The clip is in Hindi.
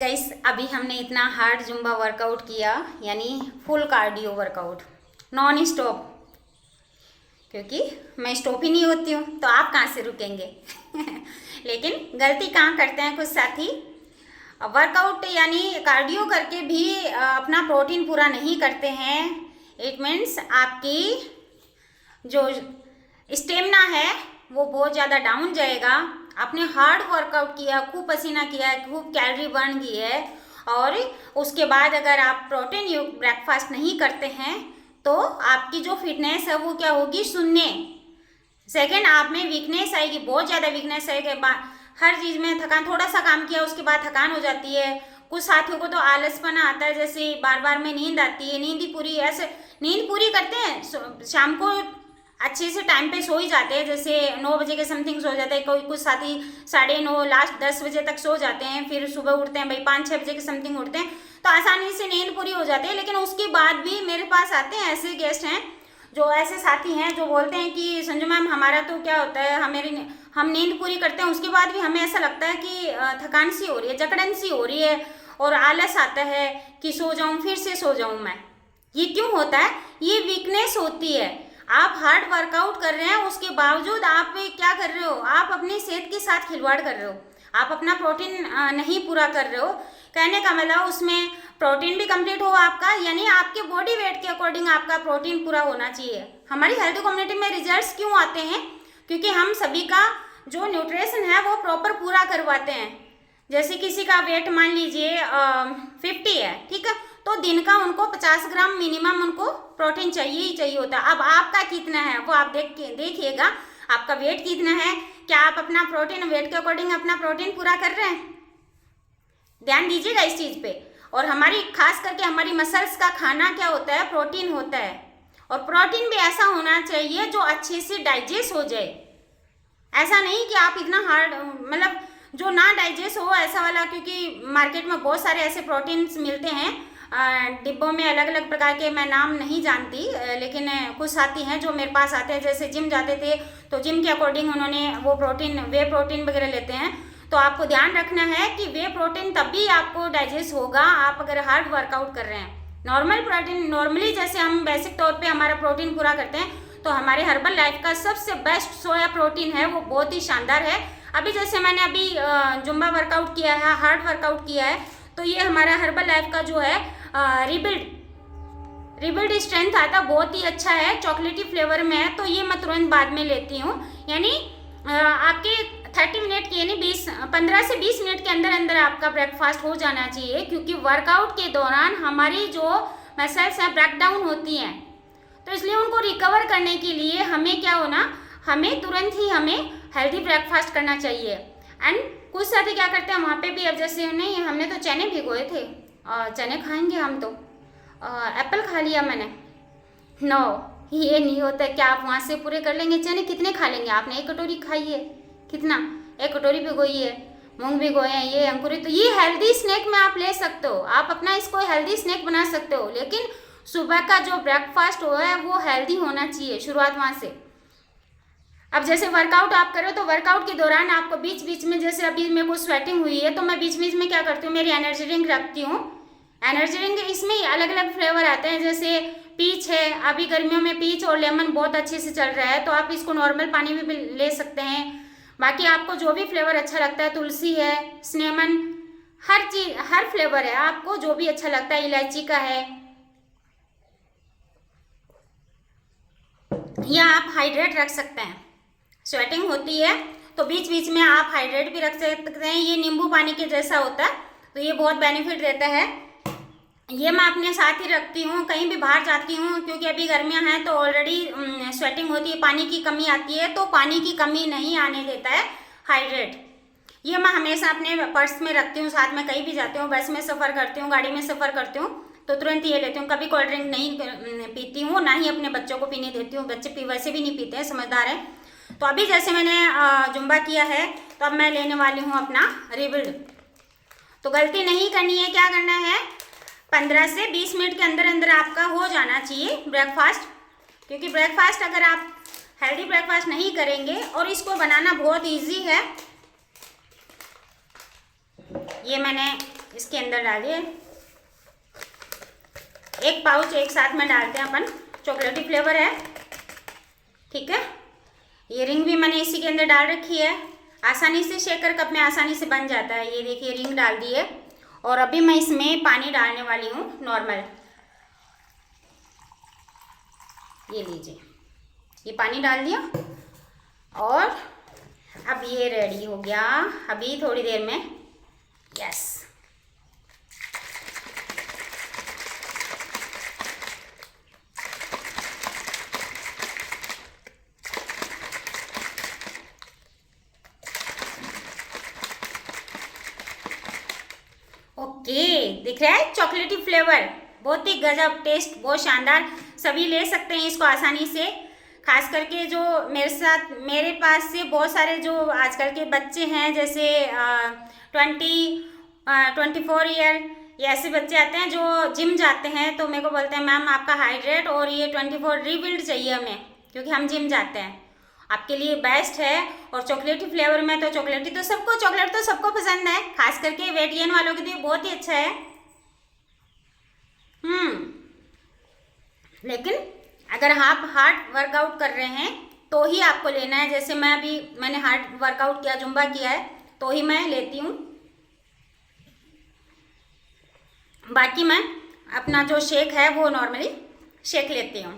गाइस अभी हमने इतना हार्ड जुम्बा वर्कआउट किया, यानी full cardio workout non stop, क्योंकि मैं स्टॉप ही नहीं होती हूँ तो आप कहाँ से रुकेंगे। लेकिन गलती कहाँ करते हैं कुछ साथी, वर्कआउट यानी कार्डियो करके भी अपना प्रोटीन पूरा नहीं करते हैं। इट मीन्स आपकी जो स्टेमिना है वो बहुत ज़्यादा डाउन जाएगा। आपने हार्ड वर्कआउट किया, खूब पसीना किया है, खूब कैलोरी बर्न की है, और उसके बाद अगर आप प्रोटीन युक्त ब्रेकफास्ट नहीं करते हैं तो आपकी जो फिटनेस है वो क्या होगी, शून्य। सेकेंड, आप में वीकनेस आएगी, बहुत ज़्यादा वीकनेस आएगी। हर चीज़ में थकान, थोड़ा सा काम किया उसके बाद थकान हो जाती है। कुछ साथियों को तो आलसपना आता है, जैसे बार बार में नींद आती है, नींद ही पूरी, ऐसे नींद पूरी करते हैं, शाम को अच्छे से टाइम पे सो ही जाते हैं, जैसे 9 बजे के समथिंग सो जाते हैं। कोई कुछ साथी 9:30 लास्ट 10 बजे तक सो जाते हैं, फिर सुबह उठते हैं भाई 5-6 बजे के समथिंग उठते हैं, तो आसानी से नींद पूरी हो जाती है। लेकिन उसके बाद भी मेरे पास आते हैं ऐसे गेस्ट हैं, जो ऐसे साथी हैं जो बोलते हैं कि संजू मैम हमारा तो क्या होता है, हम नींद पूरी करते हैं, उसके बाद भी हमें ऐसा लगता है कि थकान सी हो रही है, जकड़न सी हो रही है, और आलस आता है कि सो जाऊं, फिर से सो जाऊं मैं। ये क्यों होता है? ये वीकनेस होती है। आप हार्ड वर्कआउट कर रहे हैं, उसके बावजूद आप क्या कर रहे हो, आप अपनी सेहत के साथ खिलवाड़ कर रहे हो, आप अपना प्रोटीन नहीं पूरा कर रहे हो। कहने का मतलब उसमें प्रोटीन भी कंप्लीट हो आपका, यानी आपके बॉडी वेट के अकॉर्डिंग आपका प्रोटीन पूरा होना चाहिए। हमारी हेल्थ कम्युनिटी में रिजल्ट्स क्यों आते हैं? क्योंकि हम सभी का जो न्यूट्रिशन है वो प्रॉपर पूरा करवाते हैं। जैसे किसी का वेट मान लीजिए 50 है, ठीक है, तो दिन का उनको 50 ग्राम मिनिमम उनको प्रोटीन चाहिए ही चाहिए होता है। अब आपका कितना है वो आप देखिएगा, आपका वेट कितना है, क्या आप अपना प्रोटीन वेट के अकॉर्डिंग अपना प्रोटीन पूरा कर रहे हैं? ध्यान दीजिएगा इस चीज़ पे। और हमारी खास करके हमारी मसल्स का खाना क्या होता है, प्रोटीन होता है, और प्रोटीन भी ऐसा होना चाहिए जो अच्छे से डाइजेस्ट हो जाए। ऐसा नहीं कि आप इतना हार्ड, मतलब जो ना डाइजेस्ट हो ऐसा वाला, क्योंकि मार्केट में बहुत सारे ऐसे प्रोटीन्स मिलते हैं डिब्बों में अलग अलग प्रकार के, मैं नाम नहीं जानती, लेकिन कुछ साथी हैं जो मेरे पास आते हैं, जैसे जिम जाते थे तो जिम के अकॉर्डिंग उन्होंने वो प्रोटीन, वे प्रोटीन वगैरह लेते हैं। तो आपको ध्यान रखना है कि वे प्रोटीन तभी आपको डाइजेस्ट होगा आप अगर हार्ड वर्कआउट कर रहे हैं। नॉर्मल प्रोटीन, नॉर्मली जैसे हम बेसिक तौर पे हमारा प्रोटीन पूरा करते हैं, तो हमारे हर्बल लाइफ का सबसे बेस्ट सोया प्रोटीन है, वो बहुत ही शानदार है। अभी जैसे मैंने अभी जुम्बा वर्कआउट किया है, हार्ड वर्कआउट किया है, तो ये हमारा हर्बल लाइफ का जो है रिबिल्ड स्ट्रेंथ आता, बहुत ही अच्छा है, चॉकलेटी फ्लेवर में है, तो ये मैं तुरंत बाद में लेती हूँ। यानी आपके 30 मिनट की, यानी 15 से 20 मिनट के अंदर अंदर आपका ब्रेकफास्ट हो जाना चाहिए, क्योंकि वर्कआउट के दौरान हमारी जो मसल्स हैं ब्रेक डाउन होती हैं, तो इसलिए उनको रिकवर करने के लिए हमें क्या होना, हमें तुरंत ही हमें हेल्दी ब्रेकफास्ट करना चाहिए। एंड कुछ साथी क्या करते हैं वहाँ पे भी, अब जैसे नहीं, हमने तो चने भिगोए थे, चने खाएंगे हम तो, एप्पल खा लिया मैंने, नो, ये नहीं होता। क्या आप वहाँ से पूरे कर लेंगे? चने कितने खा लेंगे? आपने 1 कटोरी खाई है, कितना, 1 कटोरी भिगोई है, मूंग भिगोए हैं, ये अंकुरित, तो ये हेल्दी स्नैक में आप ले सकते हो, आप अपना इसको हेल्दी स्नैक बना सकते हो। लेकिन सुबह का जो ब्रेकफास्ट हो है वो हेल्दी होना चाहिए, शुरुआत वहाँ से। अब जैसे वर्कआउट आप करो तो वर्कआउट के दौरान आपको बीच बीच में, जैसे अभी मेरे को स्वेटिंग हुई है तो मैं बीच बीच में क्या करती हूँ, मेरी एनर्जी ड्रिंक रखती हूँ। एनर्जी ड्रिंक इसमें अलग अलग फ्लेवर आते हैं, जैसे पीच है, अभी गर्मियों में पीच और लेमन बहुत अच्छे से चल रहा है, तो आप इसको नॉर्मल पानी में भी ले सकते हैं। बाकी आपको जो भी फ्लेवर अच्छा लगता है, तुलसी है, स्नेमन, हर चीज, हर फ्लेवर है, आपको जो भी अच्छा लगता है, इलायची का है, या आप हाइड्रेट रख सकते हैं। स्वेटिंग होती है तो बीच बीच में आप हाइड्रेट भी रख सकते हैं, ये नींबू पानी के जैसा होता है, तो ये बहुत बेनिफिट देता है। ये मैं अपने साथ ही रखती हूँ, कहीं भी बाहर जाती हूँ, क्योंकि अभी गर्मियाँ हैं तो ऑलरेडी स्वेटिंग होती है, पानी की कमी आती है, तो पानी की कमी नहीं आने देता है हाइड्रेट। ये मैं हमेशा अपने पर्स में रखती हूँ, साथ में कहीं भी जाती हूँ, बस में सफ़र करती हूँ, गाड़ी में सफ़र करती हूँ, तो तुरंत ये लेती हूँ। कभी कोल्ड ड्रिंक नहीं पीती हूँ, ना ही अपने बच्चों को पीने देती हूँ, बच्चे वैसे भी नहीं पीते हैं, समझदार हैं। तो अभी जैसे मैंने जुम्बा किया है तो अब मैं लेने वाली हूँ अपना रिबिल्ड। तो गलती नहीं करनी है, क्या करना है, 15 से 20 मिनट के अंदर अंदर आपका हो जाना चाहिए ब्रेकफास्ट, क्योंकि ब्रेकफास्ट अगर आप हेल्दी ब्रेकफास्ट नहीं करेंगे, और इसको बनाना बहुत इजी है। ये मैंने इसके अंदर डालिए। एक पाउच एक साथ में डालते हैं अपन, चॉकलेटी फ्लेवर है, ठीक है। ये रिंग भी मैंने इसी के अंदर डाल रखी है, आसानी से शेकर कप में आसानी से बन जाता है। ये देखिए रिंग डाल दी है और अभी मैं इसमें पानी डालने वाली हूँ नॉर्मल। ये लीजिए, ये पानी डाल दिया और अब ये रेडी हो गया। अभी थोड़ी देर में, यस, ओके, दिख रहा है चॉकलेटी फ्लेवर, बहुत ही गजब टेस्ट, बहुत शानदार। सभी ले सकते हैं इसको आसानी से, खास करके जो मेरे पास से बहुत सारे जो आजकल के बच्चे हैं, जैसे 24 ईयर ये ऐसे बच्चे आते हैं जो जिम जाते हैं, तो मेरे को बोलते हैं मैम आपका हाइड्रेट और ये 24 रिबिल्ड चाहिए हमें, क्योंकि हम जिम जाते हैं। आपके लिए बेस्ट है। और चॉकलेटी फ्लेवर में तो चॉकलेट तो सबको पसंद है, खास करके वेट गेन वालों के लिए बहुत ही अच्छा है। लेकिन अगर आप हार्ड वर्कआउट कर रहे हैं तो ही आपको लेना है। जैसे मैंने हार्ड वर्कआउट किया, जुम्बा किया है, तो ही मैं लेती हूँ। बाकी मैं अपना जो शेक है वो नॉर्मली शेक लेती हूँ।